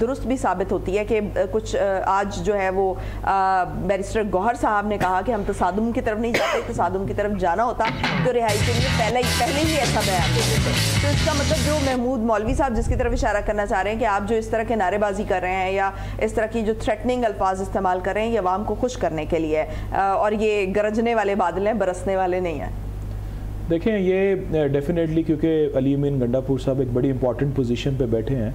درست بھی ثابت ہوتی ہے کہ کچھ آج جو ہے وہ بیرسٹر گوہر صاحب نے کہا کہ ہم تصادم کی طرف نہیں جاتے، تصادم کی طرف جانا ہوتا تو رہائی کے لیے پہلے ہی ایسا بیان دیتے تھے. تو اس کا مطلب جو محمود مولوی صاحب جس کی طرف اشارہ کرنا چاہ رہے ہیں کہ آپ جو اس طرح کے نعرے بازی کر رہے ہیں یا اس طرح کی جو تھریٹننگ الفاظ استعمال کر رہے ہیں یہ عوام کو خوش کرنے کے لیے اور یہ گرجنے والے بادل ہیں، برسنے والے نہیں ہیں. دیکھیں یہ ڈیفینیٹلی کیونکہ علی امین گنڈا پور صاحب ایک بڑی امپورٹنٹ پوزیشن پہ بیٹھے ہیں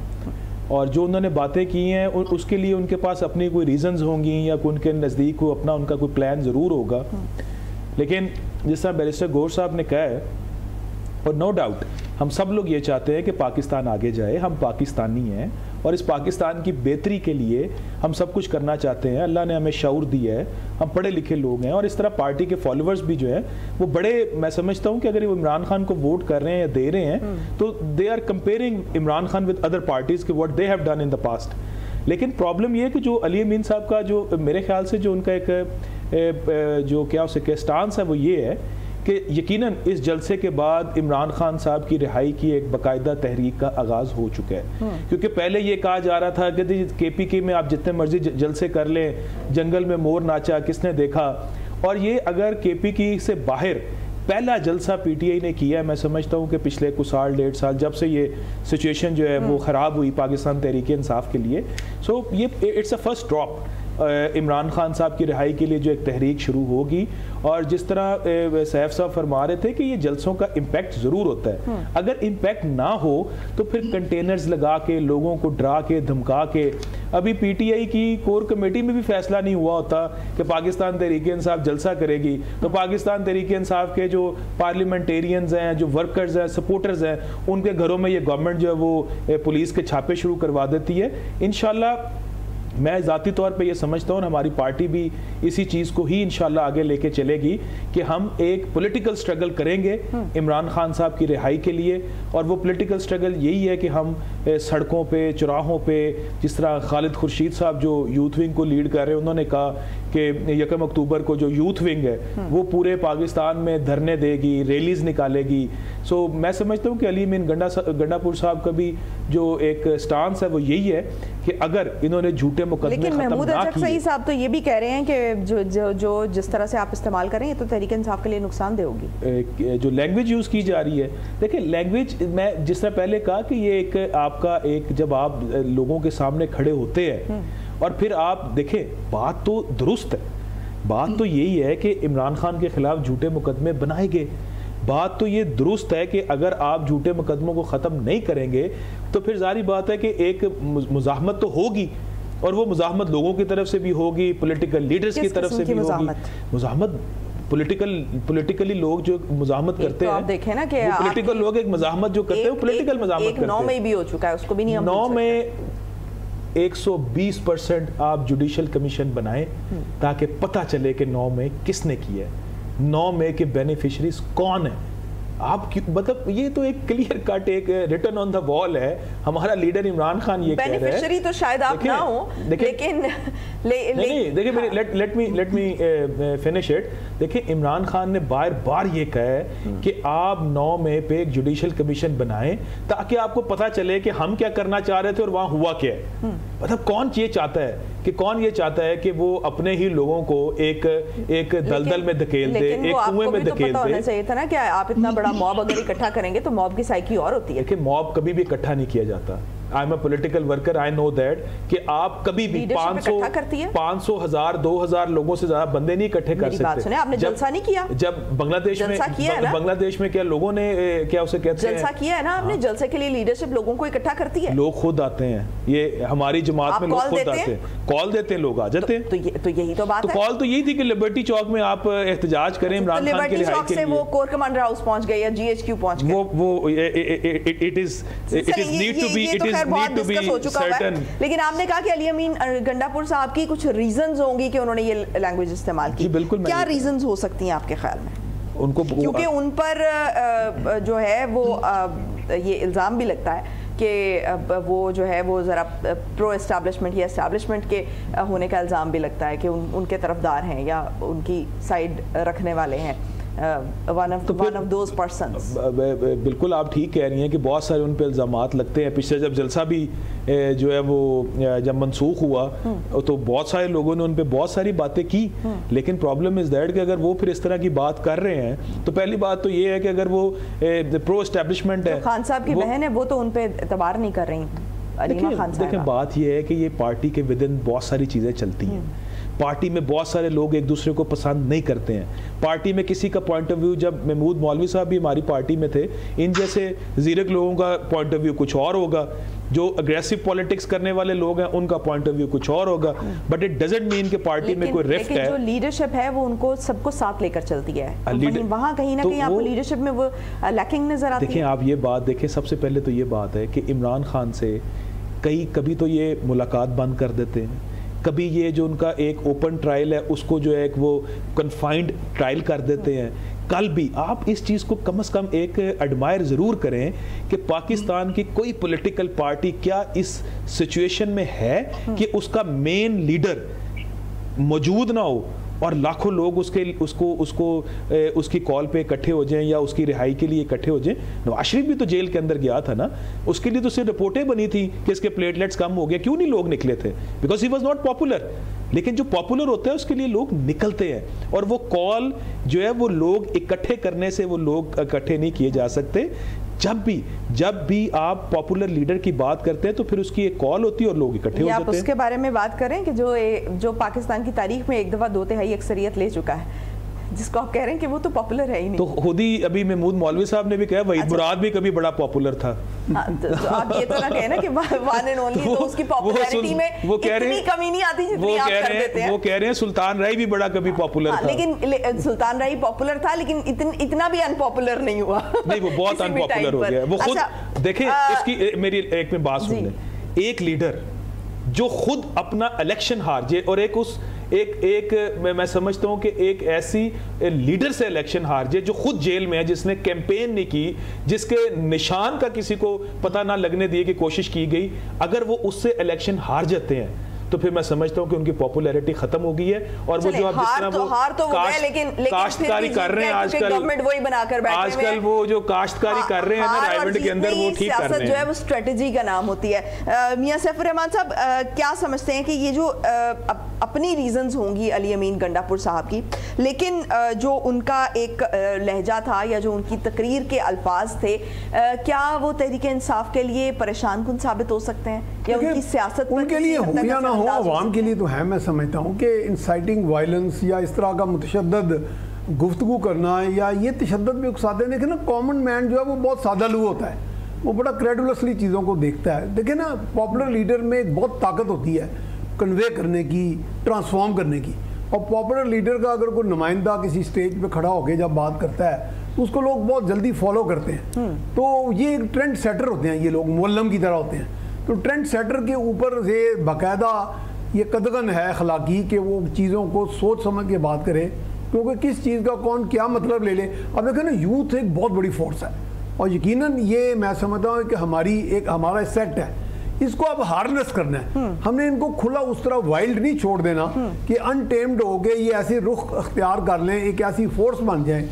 اور جو انہوں نے باتیں کی ہیں اس کے لیے ان کے پاس اپنی کوئی ریزنز ہوں گی یا ان کے نزدیک کو اپنا ان کا کوئی پلان ضرور ہوگا. لیکن جس طرح بیرسٹر گوہر صاحب نے کہا ہے اور نو ڈاؤٹ ہم سب لوگ یہ چاہتے ہیں کہ پاکستان آگے جائے، ہم پاکستانی ہیں اور اس پاکستان کی بہتری کے لیے ہم سب کچھ کرنا چاہتے ہیں. اللہ نے ہمیں شعور دیا ہے، ہم پڑھے لکھے لوگ ہیں اور اس طرح پارٹی کے فالوورز بھی جو ہیں وہ بڑے، میں سمجھتا ہوں کہ اگر وہ عمران خان کو ووٹ کر رہے ہیں یا دے رہے ہیں تو they are comparing Imran Khan with other parties کہ what they have done in the past. لیکن پرابلم یہ ہے کہ جو علی امین صاحب کا جو میرے خیال سے جو ان کا ایک جو کیا اسے کہ سٹانس ہے وہ یہ ہے کہ یقیناً اس جلسے کے بعد عمران خان صاحب کی رہائی کی ایک باقاعدہ تحریک کا آغاز ہو چکا ہے. کیونکہ پہلے یہ کہا جا رہا تھا کہ کے پی کے میں آپ جتنے مرضی جلسے کر لیں، جنگل میں مور ناچا کس نے دیکھا، اور یہ اگر کے پی کی سے باہر پہلا جلسہ پی ٹی آئی نے کیا ہے، میں سمجھتا ہوں کہ پچھلے کچھ سال 1.5 سال جب سے یہ سچویشن جو ہے وہ خراب ہوئی پاکستان تحریک انصاف کے لیے، سو یہ it's a first drop Imran Khan صاحب کی رہائی کے لیے جو ایک تحریک شروع ہوگی. اور جس طرح سیف صاحب فرما رہے تھے کہ یہ جلسوں کا امپیکٹ ضرور ہوتا ہے، اگر امپیکٹ نہ ہو تو پھر کنٹینرز لگا کے لوگوں کو ڈرا کے دھمکا کے، ابھی پی ٹی آئی کی کور کمیٹی میں بھی فیصلہ نہیں ہوا ہوتا کہ پاکستان تحریک انصاف جلسہ کرے گی، تو پاکستان تحریک انصاف کے جو پارلیمنٹیرینز ہیں، جو ورکرز ہیں، سپورٹرز ہیں، ان کے گھروں میں یہ گورنمنٹ جو ہے وہ پولیس کے چھاپے شروع کروا دیتی ہے. انشاءاللہ میں ذاتی طور پہ یہ سمجھتا ہوں ہماری پارٹی بھی اسی چیز کو ہی انشاءاللہ آگے لے کے چلے گی کہ ہم ایک پولیٹیکل سٹرگل کریں گے عمران خان صاحب کی رہائی کے لیے. اور وہ پولیٹیکل سٹرگل یہی ہے کہ ہم سڑکوں پہ، چوراہوں پہ، جس طرح خالد خورشید صاحب جو یوتھ ونگ کو لیڈ کر رہے ہیں، انہوں نے کہا کہ 1 اکتوبر کو جو یوتھ ونگ ہے وہ پورے پاکستان میں دھرنے دے گی، ریلیز نکالے گی. سو میں سمجھتا ہوں کہ علی امین گنڈا پور صاحب کا بھی جو ایک سٹانس ہے وہ یہی ہے کہ اگر انہوں نے جھوٹے مقدمے ختم نہ کیے. لیکن محمود اچک صحیح صاحب تو یہ بھی کہہ رہے ہیں کہ جو جس طرح سے آپ استعمال کریں یہ تو تحریک انصاف کے لیے نقصان دہ ہوگی. جو لینگویج یوز کی جا رہی ہے، دیکھیں لینگویج میں جس طرح پہلے کہا کہ یہ ایک آپ کا ایک جب آپ لوگوں کے سامنے کھڑے ہوتے ہیں اور پھر آپ دیکھیں بات تو درست ہے، بات تو یہی ہے کہ عمران خان کے خلاف جھوٹے مقدمے بنائے گئے. بات تو یہ درست ہے کہ اگر آپ جھوٹے مقدموں کو ختم نہیں کریں گے تو پھر ظاہری بات ہے کہ ایک مزاحمت تو ہوگی، اور وہ مزاحمت لوگوں کی طرف سے بھی ہوگی، پولیٹیکل لیڈرز کی طرف سے بھی ہوگی. مزاحمت پولیٹیکلی لوگ جو مزاحمت کرتے ہیں، دیکھیں نا کہ پولیٹیکل لوگ ایک مزاحمت جو کرتے ہیں وہ پولیٹیکل مزاحمت کرتے ہیں. 9 میں بھی ہو چکا ہے، اس کو بھی نہیں ہم 9 میں 120% آپ جوڈیشل کمیشن بنائیں تاکہ پتہ چلے کہ 9 میں کس نے کیا ہے، 9 میں کے بینیفیشریز کون ہیں. آپ مطلب یہ تو ایک کلیئر کٹ ایک ریٹن آن دا وال ہے. ہمارا لیڈر عمران خان یہ کہہ رہے ہیں، بینیفیشری تو شاید آپ نہ ہوں، لیکن نہیں دیکھیں لیٹ می فنش اٹ. دیکھیں عمران خان نے بار بار یہ کہا ہے کہ آپ 9 مئی پہ ایک جوڈیشل کمیشن بنائیں تاکہ آپ کو پتہ چلے کہ ہم کیا کرنا چاہ رہے تھے اور وہاں ہوا کیا ہے. مطلب کون یہ چاہتا ہے کہ کون یہ چاہتا ہے کہ وہ اپنے ہی لوگوں کو ایک دلدل میں دھکیل دے، ایک کنویں میں دھکیل دے. ہونا چاہیے تھا نا کہ آپ اتنا بڑا موب اگر اکٹھا کریں گے تو موب کی سائیکی اور ہوتی ہے. کہ موب کبھی بھی اکٹھا نہیں کیا جاتا. I am a political worker, I know that کہ آپ کبھی بھی 500 1000 2000 لوگوں سے زیادہ بندے نہیں اکٹھے کر سکتے. آپ نے جلسہ نہیں کیا جب بنگلہ دیش میں کیا لوگوں نے کیا اسے کہتے ہیں جلسہ کیا ہے نا آپ نے. جلسے کے لیے لیڈرشپ لوگوں کو اکٹھا کرتی ہے. لوگ خود آتے ہیں، یہ ہماری جماعت میں لوگ خود آتے ہیں، کال دیتے ہیں، لوگ آ جاتے ہیں. تو یہی تو بات ہے. تو کال تو یہی تھی کہ لبرٹی چوک میں آپ احتجاج کریں عمران خان کی رہائی کے لیے. وہ کور کمانڈر ہاؤس پہنچ گئے یا GHQ پہنچ گئے. وہ it is need to be certain. لیکن آپ نے کہا کہ علی امین گنڈا پور صاحب کی کچھ ریزنز ہوں گی کہ انہوں نے یہ لینگویج استعمال کی. کیا ریزنز ہو سکتی ہیں آپ کے خیال میں؟ ان کو کیونکہ ان پر جو ہے وہ یہ الزام بھی لگتا ہے کہ وہ جو ہے وہ ذرا پرو اسٹیبلشمنٹ یا اسٹیبلشمنٹ کے ہونے کا الزام بھی لگتا ہے کہ ان کے طرفدار ہیں یا ان کی سائیڈ رکھنے والے ہیں. one of those persons. بالکل آپ ٹھیک کہہ رہی ہیں کہ بہت سارے ان پہ الزامات لگتے ہیں. پچھلے جب جلسہ بھی جو ہے وہ جب منسوخ ہوا تو بہت سارے لوگوں نے ان پہ بہت ساری باتیں کی, لیکن پرابلم از دیٹ کہ اگر وہ پھر اس طرح کی بات کر رہے ہیں تو پہلی بات تو یہ ہے کہ اگر وہ پرو اسٹیبلشمنٹ ہے, خان صاحب کی بہن ہے, وہ تو ان پہ اعتبار نہیں کر رہی. دیکھیں بات یہ ہے کہ یہ پارٹی کے ودن بہت ساری چیزیں چلتی ہیں. پارٹی میں بہت سارے لوگ ایک دوسرے کو پسند نہیں کرتے ہیں. پارٹی میں کسی کا پوائنٹ آف ویو, جب محمود مولوی صاحب بھی ہماری پارٹی میں تھے, ان جیسے زیرک لوگوں کا پوائنٹ آف ویو کچھ اور ہوگا, جو اگریسو پالیٹکس کرنے والے لوگ ہیں ان کا پوائنٹ آف ویو کچھ اور ہوگا, بٹ اٹ ڈزنٹ مین کہ پارٹی میں کوئی رفٹ ہے. جو لیڈرشپ ہے وہ ان کو سب کو ساتھ لے کر چلتی ہے, وہاں کہیں نہ کہیں آپ کو لیڈرشپ میں وہ لیکنگ نظر آتی ہے. دیکھیں آپ یہ بات دیکھیں, سب سے پہلے تو یہ بات ہے کہ عمران خان سے کبھی تو یہ ملاقات بند کر دیتے ہیں, کبھی یہ جو ان کا ایک اوپن ٹرائل ہے اس کو جو ہے ایک وہ کنفائنڈ ٹرائل کر دیتے ہیں. کل بھی آپ اس چیز کو کم از کم ایک ایڈمائر ضرور کریں کہ پاکستان کی کوئی پولیٹیکل پارٹی کیا اس سچویشن میں ہے کہ اس کا مین لیڈر موجود نہ ہو اور لاکھوں لوگ اس کی کال پہ اکٹھے ہو جائیں یا اس کی رہائی کے لیے اکٹھے ہو جائیں. نواز شریف بھی تو جیل کے اندر گیا تھا نا, اس کے لیے تو صرف رپورٹیں بنی تھی کہ اس کے پلیٹلیٹس کم ہو گئے. کیوں نہیں لوگ نکلے تھے؟ Because he was not popular. لیکن جو پاپولر ہوتا ہے اس کے لیے لوگ نکلتے ہیں, اور وہ کال جو ہے وہ لوگ اکٹھے کرنے سے وہ لوگ اکٹھے نہیں کیے جا سکتے. جب بھی آپ پاپولر لیڈر کی بات کرتے ہیں تو پھر اس کی ایک کال ہوتی ہے اور لوگ اکٹھے ہو جاتے ہیں. آپ اس کے بارے میں بات کریں کہ جو پاکستان کی تاریخ میں ایک دفعہ 2/3 اکثریت لے چکا ہے, جس کو آپ کہہ رہے ہیں کہ وہ تو پاپولر ہے ہی نہیں. تو خود ہی ابھی محمود مولوی صاحب نے بھی کہا وحید مراد بھی کبھی بڑا پاپولر تھا. تو آپ یہ تو نہ کہیں نا کہ ون اینڈ اونلی, تو اس کی پاپولیرٹی میں اتنی کمی نہیں آتی جتنی آپ کر دیتے ہیں. وہ کہہ رہے ہیں سلطان رائی بھی بڑا کبھی پاپولر تھا, لیکن سلطان رائی پاپولر تھا لیکن اتنا بھی ان پاپولر نہیں ہوا. نہیں, وہ بہت ان پاپولر ہو گیا. وہ خود دیکھیں, اس کی میری ایک میں بات سن لیں, ایک لیڈر جو خود اپنا الیکشن ہار جائے اور ایک میں سمجھتا ہوں کہ ایک ایسی لیڈر سے الیکشن ہار جائے جو خود جیل میں ہے, جس نے کیمپین نہیں کی, جس کے نشان کا کسی کو پتہ نہ لگنے دیے کہ کوشش کی گئی, اگر وہ اس سے الیکشن ہار جاتے ہیں تو پھر میں سمجھتا ہوں کہ ان کی پاپولیرٹی ختم ہو گئی ہے. اور وہ جو اب جس طرح وہ کاشتکاری کر رہے ہیں آج کل وہ جو کاشتکاری کر رہے ہیں نا رائیونڈ کے اندر, وہ ٹھیک کر رہے ہیں. جو ہے وہ اسٹریٹجی کا نام ہوتی ہے. میاں سیف الرحمان صاحب, کیا سمجھتے ہیں کہ یہ جو اپنی ریزنز ہوں گی علی امین گنڈا پور صاحب کی, لیکن جو ان کا ایک لہجہ تھا یا جو ان کی تقریر کے الفاظ تھے, کیا وہ تحریک انصاف کے لیے پریشان کن ثابت ہو سکتے ہیں یا ان کی سیاست ان کے لیے ہو یا نہ ہو, عوام کے لیے تو ہے. میں سمجھتا ہوں کہ انسائٹنگ وائلنس یا اس طرح کا متشدد گفتگو کرنا یا یہ تشدد بھی اکساتے ہیں. دیکھیں نا, کامن مین جو ہے وہ بہت سادہ لو ہوتا ہے, وہ بڑا کریڈولسلی چیزوں کو دیکھتا ہے. دیکھیں نا, پاپولر لیڈر میں ایک بہت طاقت ہوتی ہے کنوے کرنے کی, ٹرانسفارم کرنے کی. اور پاپولر لیڈر کا اگر کوئی نمائندہ کسی سٹیج پہ کھڑا ہو کے جب بات کرتا ہے تو اس کو لوگ بہت جلدی فالو کرتے ہیں. تو یہ ایک ٹرینڈ سیٹر ہوتے ہیں, یہ لوگ معلم کی طرح ہوتے ہیں. تو ٹرینڈ سیٹر کے اوپر سے باقاعدہ یہ قدغن ہے اخلاقی کہ وہ چیزوں کو سوچ سمجھ کے بات کرے, کیونکہ کس چیز کا کون کیا مطلب لے لے. اب دیکھیں نا, یوتھ ایک بہت بڑی فورس ہے, اور یقیناً یہ میں سمجھتا ہوں کہ ہمارا سیٹ ہے, اس کو اب ہارنس کرنا ہے. ہم نے ان کو کھلا اس طرح وائلڈ نہیں چھوڑ دینا کہ انٹیمڈ ہو کے یہ ایسے رخ اختیار کر لیں, ایک ایسی فورس بن جائیں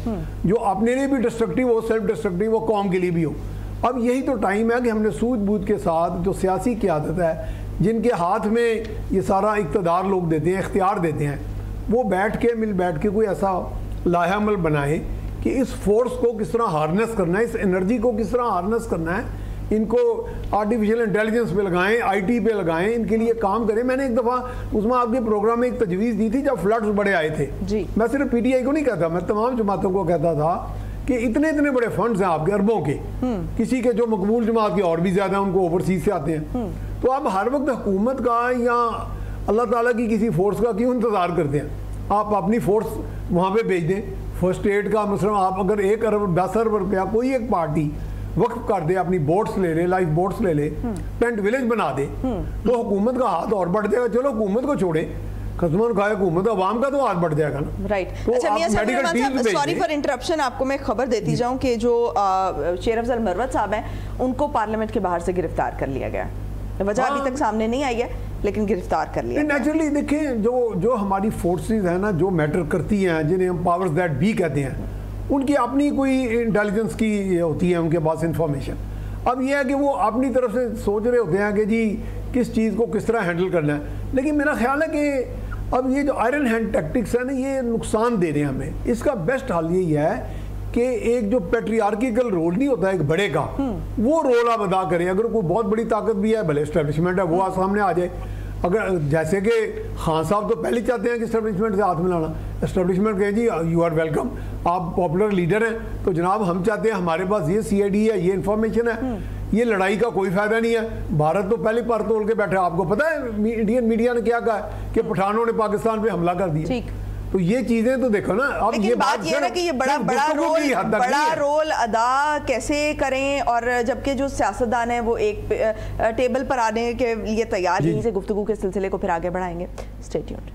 جو اپنے لیے بھی ڈسٹرکٹیو ہو, سیلف ڈسٹرکٹیو ہو, قوم کے لیے بھی ہو. اب یہی تو ٹائم ہے کہ ہم نے سوجھ بوجھ کے ساتھ جو سیاسی قیادت ہے, جن کے ہاتھ میں یہ سارا اقتدار لوگ دیتے ہیں, اختیار دیتے ہیں, وہ مل بیٹھ کے کوئی ایسا لائحہ عمل بنائے کہ اس فورس کو کس طرح ہارنس کرنا ہے, اس انرجی کو کس طرح ہارنس کرنا ہے. ان کو آرٹیفیشل انٹیلیجنس پہ لگائیں, آئی ٹی پہ لگائیں, ان کے لیے کام کریں. میں نے ایک دفعہ اس میں آپ کے پروگرام میں ایک تجویز دی تھی جب فلڈز بڑے آئے تھے. میں صرف پی ٹی آئی کو نہیں کہتا, میں تمام جماعتوں کو کہتا تھا کہ اتنے بڑے فنڈز ہیں آپ کے, اربوں کے, کسی کے جو مقبول جماعت کے اور بھی زیادہ ہیں, ان کو اوورسیز سے آتے ہیں. تو آپ ہر وقت حکومت کا یا اللہ تعالیٰ کی کسی فورس کا کیوں انتظار کرتے ہیں؟ آپ اپنی فورس وہاں پہ بھیج دیں. فرسٹ ایڈ کا مثلا آپ اگر 1 ارب 10 ارب روپیہ کوئی ایک پارٹی وقف کر دے, اپنی بوٹس لے لے, لائف بوٹس لے لے, ٹینٹ ولیج بنا دے, تو حکومت کا ہاتھ اور بڑھ جائے گا. چلو حکومت کو چھوڑے, خدمت کھائے حکومت, عوام کا تو ہاتھ بڑھ جائے گا نا. رائٹ. اچھا میاں صاحب, سوری فار انٹرپشن, آپ کو میں خبر دیتی جاؤں کہ جو شیر افضل مروت صاحب ہیں ان کو پارلیمنٹ کے باہر سے گرفتار کر لیا گیا. وجہ ابھی تک سامنے نہیں آئی ہے لیکن گرفتار کر لیا. نیچرلی دیکھیں, جو ہماری فورسز ہیں نا, جو میٹر کرتی ہیں, جنہیں ہم پاورز دیٹ بی کہتے ہیں, ان کی اپنی کوئی انٹیلیجنس کی ہوتی ہے ان کے پاس انفارمیشن. اب یہ ہے کہ وہ اپنی طرف سے سوچ رہے ہوتے ہیں کہ جی کس چیز کو کس طرح ہینڈل کرنا ہے. لیکن میرا خیال ہے کہ اب یہ جو آئرن ہینڈ ٹیکٹکس ہیں نا یہ نقصان دے رہے ہیں ہمیں. اس کا بیسٹ حل یہی ہے کہ ایک جو پیٹریارکیکل رول نہیں ہوتا ایک بڑے کا, وہ رول آپ ادا کریں. اگر کوئی بہت بڑی طاقت بھی ہے, بھلے اسٹیبلشمنٹ ہے, وہ سامنے آ جائے. اگر جیسے کہ خان صاحب تو پہلے چاہتے ہیں کہ اسٹیبلشمنٹ سے ہاتھ ملانا, اسٹیبلشمنٹ کہیں جی یو آر ویلکم, آپ پاپولر لیڈر ہیں تو جناب ہم چاہتے ہیں ہمارے پاس یہ سی آئی ڈی ہے, یہ انفارمیشن ہے, یہ لڑائی کا کوئی فائدہ نہیں ہے. بھارت تو پہلے پر تول کے بیٹھا. آپ کو پتا ہے انڈین میڈیا نے کیا کہا ہے کہ پٹھانوں نے پاکستان پہ حملہ کر دیا. تو یہ چیزیں تو دیکھو نا. اب یہ بات یہ ہے کہ یہ بڑا رول ادا کیسے کریں, اور جبکہ جو سیاستدان ہیں وہ ایک ٹیبل پر آنے کے لیے تیار, یہیں سے گفتگو کے سلسلے کو پھر آگے بڑھائیں گے. Stay tuned.